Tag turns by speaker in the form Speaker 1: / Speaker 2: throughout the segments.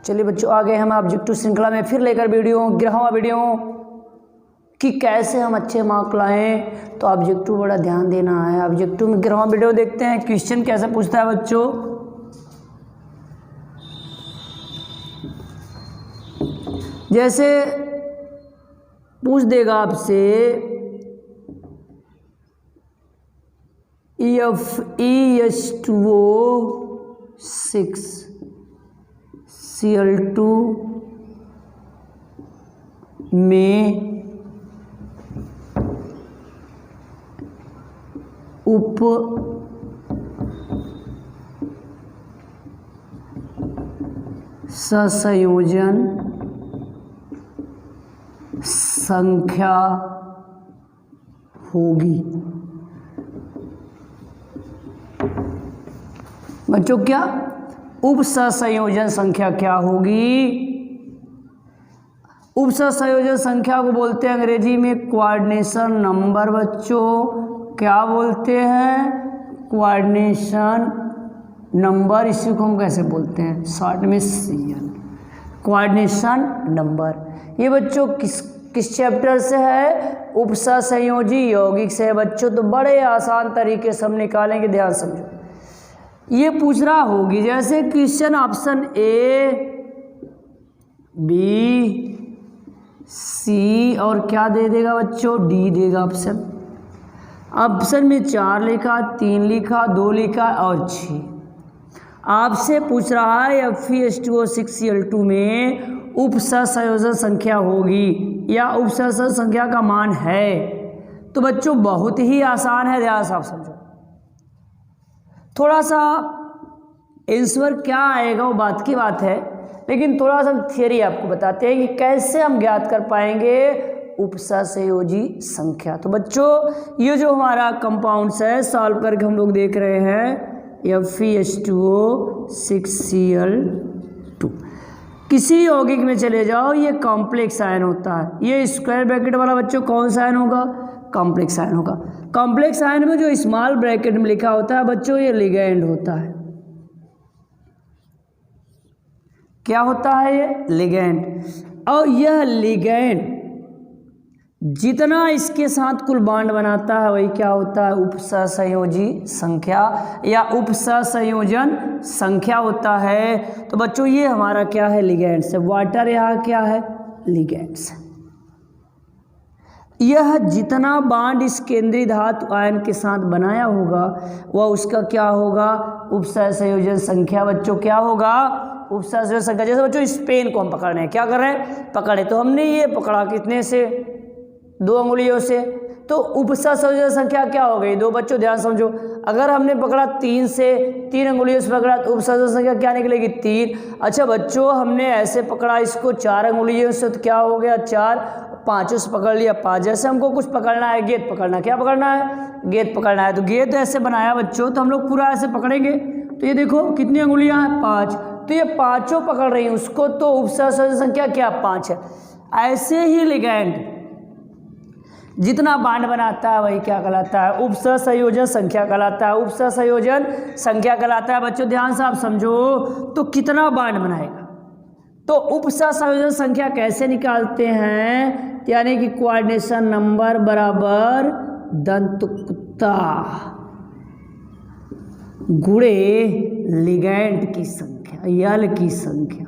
Speaker 1: चलिए बच्चों, आ गए हम ऑब्जेक्टिव श्रृंखला में फिर लेकर वीडियो 11वां वीडियो कि कैसे हम अच्छे मार्क लाएं। तो ऑब्जेक्टिव बड़ा ध्यान देना है। ऑब्जेक्टिव में 11वां वीडियो देखते हैं, क्वेश्चन कैसे पूछता है बच्चों। जैसे पूछ देगा आपसे FeH2O6 Cl2 में उप संयोजन संख्या होगी। बच्चों क्या उप संयोजन संख्या क्या होगी? उप संयोजन संख्या को बोलते हैं अंग्रेजी में कोऑर्डिनेशन नंबर। बच्चों क्या बोलते हैं? Coordination number. इसी को हम कैसे बोलते हैं? शॉर्ट में CN, कोऑर्डिनेशन नंबर। ये बच्चों किस चैप्टर से है? उपसंयोजी यौगिक से है बच्चों। तो बड़े आसान तरीके से हम निकालेंगे, ध्यान समझो। ये पूछ रहा होगी जैसे question option A, B, C और क्या दे देगा बच्चों? D देगा ऑप्शन। ऑप्शन में 4 लिखा, 3 लिखा, 2 लिखा और 6। आपसे पूछ रहा है FeH2O6 Cl2 में उप संयोजन संख्या होगी या उप संयोजन संख्या का मान है। तो बच्चों बहुत ही आसान है, ध्यान से आप समझो। थोड़ा सा आंसर क्या आएगा वो बात की बात है, लेकिन थोड़ा सा थियरी आपको बताते हैं कि कैसे हम ज्ञात कर पाएंगे उपसंयोजी संख्या। तो बच्चों ये जो हमारा कंपाउंड्स है सॉल्व करके हम लोग देख रहे हैं FeH2O6 Cl2। किसी यौगिक में चले जाओ, ये कॉम्प्लेक्स आयन होता है। ये स्क्वायर ब्रैकेट वाला बच्चों कौन सा आयन होगा? कॉम्प्लेक्स आयन होगा। कॉम्प्लेक्स आयन में जो स्मॉल ब्रैकेट में लिखा होता है बच्चों, ये लिगैंड होता है। क्या होता है? ये लिगैंड। और यह लिगैंड जितना इसके साथ कुल बॉन्ड बनाता है वही क्या होता है? उपसंयोजी संख्या या उपसंयोजन संख्या होता है। तो बच्चों ये हमारा क्या है? लिगैंड्स है। वाटर यहाँ क्या है? लिगैंड्स है। यह जितना बॉन्ड इस केंद्रीय धातु आयन के साथ बनाया होगा वह उसका क्या होगा? उपसंयोजन संख्या। बच्चों क्या होगा? उपसंयोजन संख्या। जैसे बच्चों इस पेन को हम पकड़ रहे हैं, क्या कर रहे हैं? पकड़े। तो हमने ये पकड़ा कितने से? 2 अंगुलियों से। तो उपसंयोजन संख्या क्या हो गई? 2। बच्चों ध्यान समझो, अगर हमने पकड़ा 3 से, 3 अंगुलियों से पकड़ा तो उपसंयोजन संख्या क्या निकलेगी? 3। अच्छा बच्चों हमने ऐसे पकड़ा इसको 4 अंगुलियों से, तो क्या हो गया? 4। 5 से पकड़ लिया 5। जैसे हमको कुछ पकड़ना है, गेंद पकड़ना। क्या पकड़ना है? गेंद पकड़ना है। तो गेंद ऐसे बनाया बच्चों, तो हम लोग पूरा ऐसे पकड़ेंगे। तो ये देखो कितनी अंगुलियां हैं? 5। तो ये 5 पकड़ रही हैं उसको, तो उपसंयोजन संख्या क्या? 5 है। ऐसे ही लिगैंड जितना बॉन्ड बनाता है वही क्या कहलाता है? उपसंयोजन संख्या कहलाता है। उपसंयोजन संख्या कहलाता है। बच्चों ध्यान से आप समझो, तो कितना बॉन्ड बनाएगा? तो उपसंयोजन संख्या कैसे निकालते हैं? यानी कि कोऑर्डिनेशन नंबर बराबर दंतुक्ता गुणे लिगैंड की संख्या, यल की संख्या।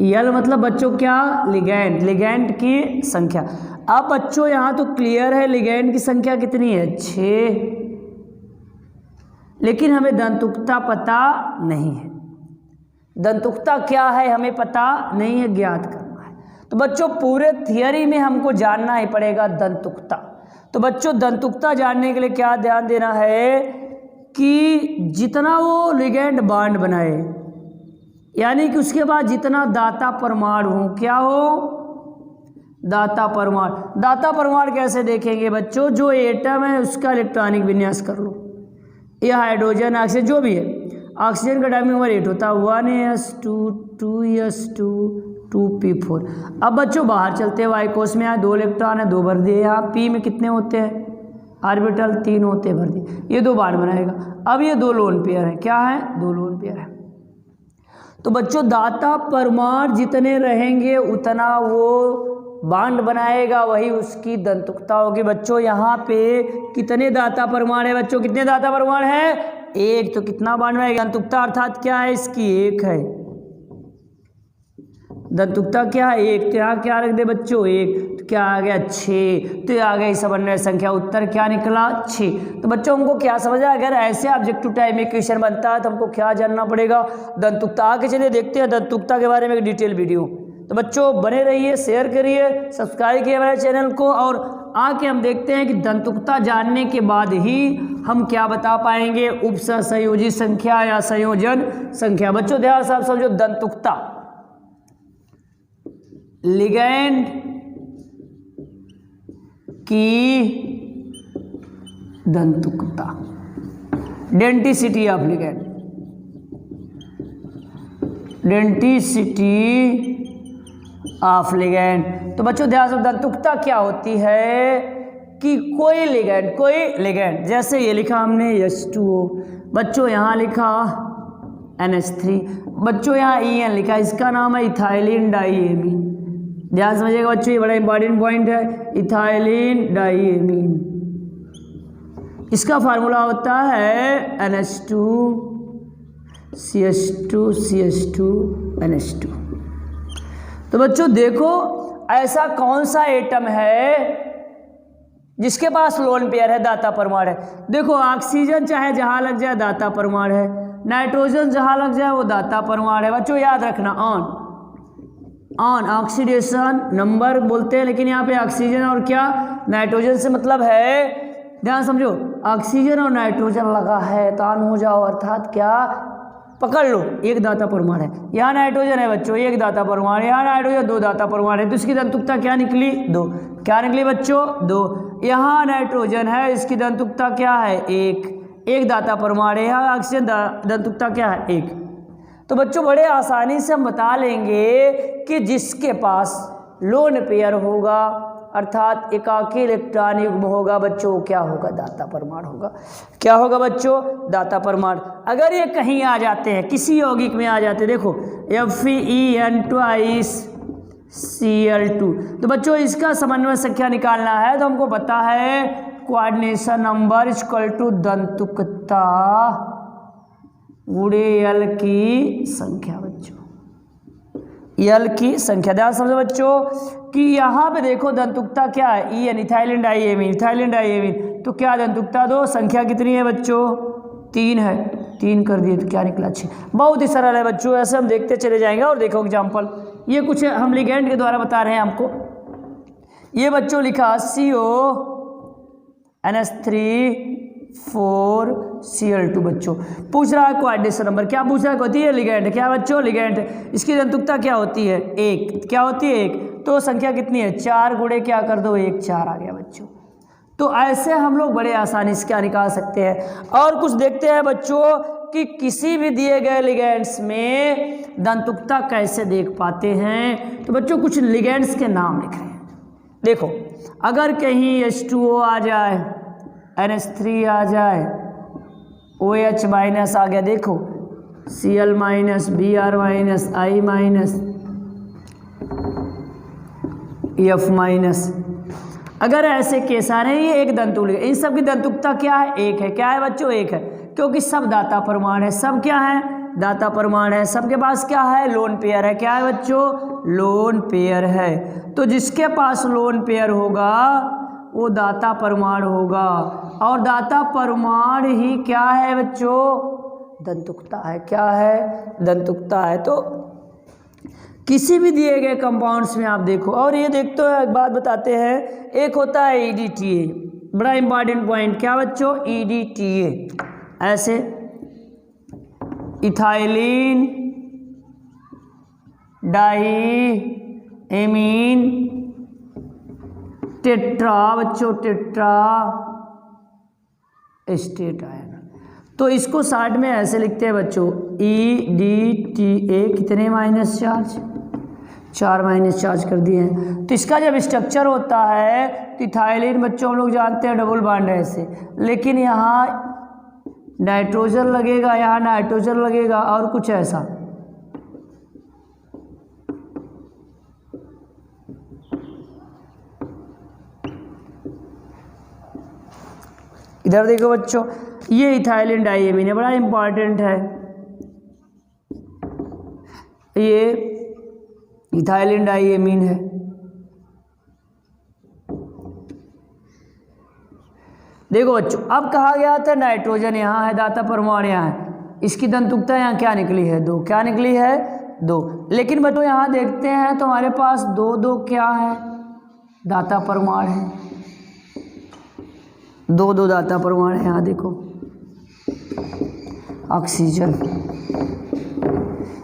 Speaker 1: यल मतलब बच्चों क्या? लिगैंड, लिगैंड की संख्या। अब बच्चों यहाँ तो क्लियर है लिगैंड की संख्या कितनी है? 6। लेकिन हमें दंतुक्ता पता नहीं है। दंतुक्ता क्या है हमें पता नहीं है, ज्ञात करना है। तो बच्चों पूरे थियरी में हमको जानना ही पड़ेगा दंतुक्ता। तो बच्चों दंतुक्ता जानने के लिए क्या ध्यान देना है कि जितना वो लिगैंड बॉन्ड बनाए, यानी कि उसके बाद जितना दाता परमाणु हो, क्या हो? दाता परमाणु। दाता परमाणु कैसे देखेंगे बच्चों? जो एटम है उसका इलेक्ट्रॉनिक विन्यास कर लो। यह हाइड्रोजन, ऑक्सीजन जो भी है, ऑक्सीजन का डायमंड नंबर 8 होता है 1s2 2s2 2p4। अब बच्चों बाहर चलते हैं, वाई कोश में आए 2 इलेक्ट्रॉन है, 2 भर दिए। यहाँ पी में कितने होते हैं? ऑर्बिटल 3 होते, भर दिए। ये 2 बॉन्ड बनाएगा। अब ये 2 लोन पेयर है। क्या है? 2 लोन पेयर है। तो बच्चों दाता परमाणु जितने रहेंगे उतना वो बांड बनाएगा, वही उसकी दंतुकता होगी। बच्चों यहाँ पे कितने दाता परमाणु है बच्चों, कितने दाता परमाणु है? एक। तो कितना बांड बनाएगा? दंतुकता अर्थात क्या है इसकी? एक है। दंतुकता क्या है? एक। तो यहाँ क्या रख दे बच्चों? एक। तो क्या आ गया? 6। तो ये आ गई समन्वय संख्या। उत्तर क्या निकला? 6। तो बच्चों हमको क्या समझ आया? अगर ऐसे ऑब्जेक्टिव टाइप में क्वेश्चन बनता है तो हमको क्या जानना पड़ेगा? दंतुकता। आगे चलिए देखते हैं दंतुकता के बारे में एक डिटेल वीडियो। तो बच्चों बने रहिए, शेयर करिए, सब्सक्राइब कीजिए हमारे चैनल को, और आके हम देखते हैं कि दंतुकता जानने के बाद ही हम क्या बता पाएंगे उपसहसंयोजी संख्या या संयोजन संख्या। बच्चों ध्यान से आप समझो, दंतुकता लिगैंड की दंतुकता, denticity of ligand, denticity of ligand. तो बच्चों ध्यान से, दंतुकता क्या होती है कि कोई लिगैंड जैसे ये लिखा हमने H2O, बच्चों यहाँ लिखा NH3, बच्चों यहाँ EN लिखा, इसका नाम है इथाइलिन डाइएमीन। ध्यान समझिएगा बच्चों, ये बड़ा इंपॉर्टेंट पॉइंट है, इथाइलिन डाइएमीन। इसका फार्मूला होता है NH2 CH2 CH2 NH2। तो बच्चों देखो, ऐसा कौन सा एटम है जिसके पास लोन पेयर है, दाता परमाणु है? देखो ऑक्सीजन चाहे जहां लग जाए दाता परमाणु है, नाइट्रोजन जहां लग जाए वो दाता परमाणु है। बच्चों याद रखना, ऑन ऑक्सीडेशन नंबर बोलते हैं, लेकिन यहाँ पे ऑक्सीजन और क्या नाइट्रोजन से मतलब है, ध्यान समझो, ऑक्सीजन और नाइट्रोजन लगा है तो ऑन हो जाओ, अर्थात क्या? पकड़ लो, एक दाता परमाणु है। यहाँ नाइट्रोजन है बच्चों, एक दाता परमाणु, यहाँ नाइट्रोजन दो दाता परमाणु है, तो इसकी दंतुकता क्या निकली? 2। क्या निकली बच्चों? 2। यहाँ नाइट्रोजन है, इसकी दंतुकता क्या है? 1। एक दाता परमाणु है। यहाँ ऑक्सीजन दंतुकता क्या है? 1। तो बच्चों बड़े आसानी से हम बता लेंगे कि जिसके पास लोन पेयर होगा अर्थात एकाकी इलेक्ट्रॉन युग्म होगा बच्चों, क्या होगा? दाता परमाणु होगा। क्या होगा बच्चों? दाता परमाणु। अगर ये कहीं आ जाते हैं, किसी यौगिक में आ जाते हैं, देखो FeN2Cl2, तो बच्चों इसका समन्वय संख्या निकालना है तो हमको पता है कोऑर्डिनेशन नंबर इक्वल टू दंतुकता गुणे L की संख्या। बच्चों L की संख्या, ध्यान समझो बच्चों कि यहाँ पे देखो दंतुकता क्या है? EN ethylene diamine, ethylene diamine. तो क्या दंतुकता 2, संख्या कितनी है बच्चों? 3 है। 3 कर दिए तो क्या निकला? 6। बहुत ही सरल है बच्चों, ऐसे हम देखते चले जाएंगे। और देखो एग्जाम्पल, ये कुछ हम लिगैंड के द्वारा बता रहे हैं हमको। ये बच्चों लिखा CONH3,4Cl2 बच्चों। पूछ रहा है कोऑर्डिनेशन नंबर, क्या पूछ रहा है? होती है लिगैंड, क्या बच्चों? लिगैंड। इसकी दंतुकता क्या होती है? 1। क्या होती है? 1। तो संख्या कितनी है? 4 गुणे क्या कर दो? 1। 4 आ गया बच्चों। तो ऐसे हम लोग बड़े आसानी से क्या निकाल सकते हैं। और कुछ देखते हैं बच्चों कि किसी भी दिए गए लिगैंड्स में दंतुकता कैसे देख पाते हैं। तो बच्चों कुछ लिगैंड्स के नाम लिख रहे हैं। देखो अगर कहीं H2O आ जाए, NH3 आ जाए, OH माइनस आ गया, देखो Cl minus, Br minus, I minus, F minus, अगर ऐसे केस आ रहे हैं, ये एक दंतुक, इन सब की दंतुकता क्या है? 1 है। क्या है बच्चों? 1 है, क्योंकि सब दाता परमाणु है। सब क्या है? दाता परमाणु है। सबके पास क्या है? लोन पेयर है। क्या है बच्चों? लोन पेयर है। तो जिसके पास लोन पेयर होगा वो दाता परमाणु होगा, और दाता परमाणु ही क्या है बच्चों? दंतुकता है। क्या है? दंतुकता है। तो किसी भी दिए गए कंपाउंड्स में आप देखो, और ये देखते हो एक बात बताते हैं, एक होता है EDTA, बड़ा इंपॉर्टेंट पॉइंट। क्या बच्चों? EDTA। ऐसे इथाइलिन डाइएमीन टेट्रा बच्चों, टेट्रा एस्टेट आयन। तो इसको शॉर्ट में ऐसे लिखते हैं बच्चों, EDTA। कितने माइनस चार्ज? 4 माइनस चार्ज कर दिए हैं। तो इसका जब स्ट्रक्चर होता है तो इथाइलिन बच्चों हम लोग जानते हैं डबल बॉन्ड है ऐसे, लेकिन यहाँ नाइट्रोजन लगेगा, यहाँ नाइट्रोजन लगेगा, और कुछ ऐसा इधर देखो बच्चों, ये इथाइलिन डाइएमीन है, बड़ा इंपॉर्टेंट है ये इथाइलिन डाइएमीन है। देखो बच्चों, अब कहा गया था नाइट्रोजन यहाँ है, दाता परमाणु यहाँ है, इसकी दंतुकता यहाँ क्या निकली है 2, क्या निकली है 2। लेकिन बच्चों यहाँ देखते हैं तो हमारे पास 2 क्या है, दाता परमाणु है, 2 दाता परमाणु है। यहाँ देखो ऑक्सीजन।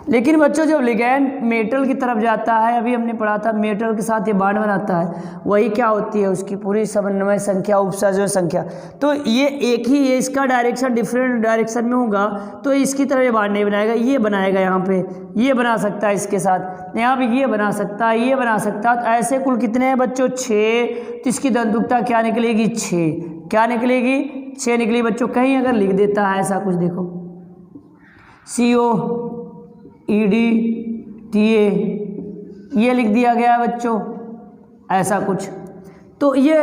Speaker 1: लेकिन बच्चों जब लिगैंड मेटल की तरफ जाता है, अभी हमने पढ़ा था मेटल के साथ ये बॉन्ड बनाता है, वही क्या होती है उसकी पूरी समन्वय संख्या, उपसंयोजन संख्या। तो ये एक ही है, इसका डायरेक्शन डिफरेंट डायरेक्शन में होगा तो इसकी तरफ ये बॉन्ड नहीं बनाएगा, ये बनाएगा। यहाँ पे ये बना सकता है इसके साथ, यहाँ पे ये बना सकता है, ये बना सकता है। तो ऐसे कुल कितने हैं बच्चों 6। तो इसकी दंतुकता क्या निकलेगी 6, क्या निकलेगी 6 निकली बच्चों। कहीं अगर लिख देता है ऐसा कुछ, देखो CO EDTA ये लिख दिया गया है बच्चों ऐसा कुछ। तो ये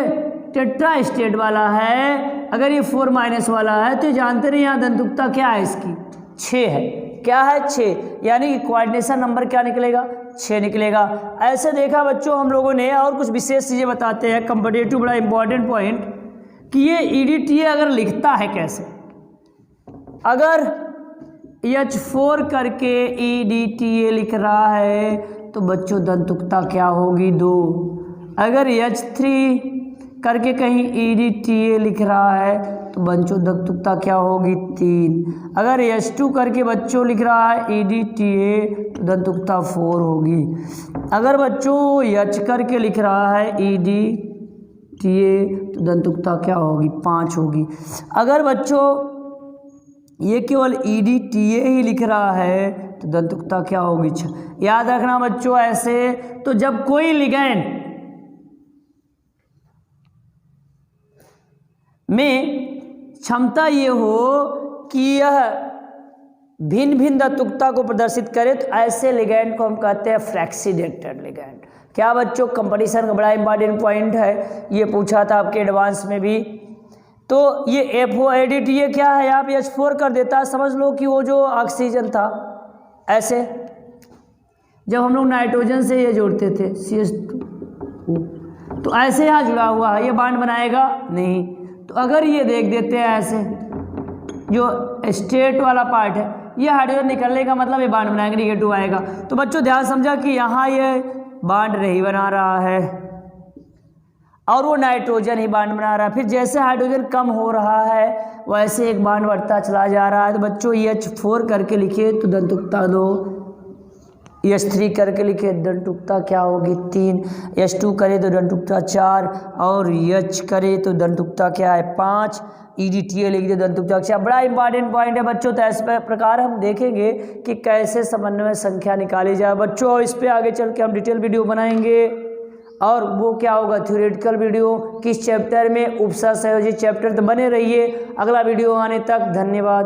Speaker 1: टेट्रा स्टेट वाला है, अगर ये 4- वाला है तो जानते नहीं यहाँ दंतुकता क्या है इसकी 6 है। क्या है 6, यानी कि कोऑर्डिनेशन नंबर क्या निकलेगा 6 निकलेगा। ऐसे देखा बच्चों हम लोगों ने, और कुछ विशेष चीज़ें बताते हैं कंपैरेटिव, बड़ा इंपॉर्टेंट पॉइंट कि ये EDTA अगर लिखता है कैसे, अगर H4 करके EDTA लिख रहा है तो बच्चों दंतुकता क्या होगी 2। अगर H3 करके कहीं EDTA लिख रहा है तो बच्चों दंतुकता क्या होगी 3। अगर H2 करके बच्चों लिख रहा है EDTA तो दंतुकता 4 होगी। अगर बच्चों H करके लिख रहा है EDTA तो दंतुकता क्या होगी 5 होगी। अगर बच्चों ये केवल EDTA ही लिख रहा है तो दंतुकता क्या होगी 6। याद रखना बच्चों ऐसे, तो जब कोई लिगैंड में क्षमता ये हो कि यह भिन्न भिन्न दंतुकता को प्रदर्शित करे तो ऐसे लिगैंड को हम कहते हैं फ्रैक्सीडेटेड लिगैंड। क्या बच्चों, कंपटीशन का बड़ा इंपॉर्टेंट पॉइंट है, ये पूछा था आपके एडवांस में भी। तो ये FOADTA क्या है, यहाँ पे H4 कर देता है, समझ लो कि वो जो ऑक्सीजन था, ऐसे जब हम लोग नाइट्रोजन से ये जोड़ते थे CH2 तो ऐसे यहाँ जुड़ा हुआ है, ये बॉन्ड बनाएगा नहीं। तो अगर ये देख देते हैं ऐसे, जो स्टेट वाला पार्ट है, ये हाइड्रोजन निकलने का मतलब ये बॉन्ड बनाएंगे, नेगेटिव आएगा। तो बच्चों ध्यान समझा कि यहाँ ये बॉन्ड नहीं बना रहा है और वो नाइट्रोजन ही बॉन्ड बना रहा है। फिर जैसे हाइड्रोजन कम हो रहा है वैसे एक बॉन्ड बढ़ता चला जा रहा है। तो बच्चों H4 करके लिखे तो दंतुकता 2, H3 करके लिखे दंतुकता क्या होगी 3, H2 करे तो दंतुकता 4 और H करे तो दंतुकता क्या है 5, EDTA लिख दे दंतुकता 6। बड़ा इंपॉर्टेंट पॉइंट है बच्चों। तो इस प्रकार हम देखेंगे कि कैसे समन्वय संख्या निकाली जाए बच्चों, और इस पर आगे चल के हम डिटेल वीडियो बनाएंगे। और वो क्या होगा थ्योरेटिकल वीडियो, किस चैप्टर में, उपसंयोजी चैप्टर। तो बने रहिए अगला वीडियो आने तक। धन्यवाद।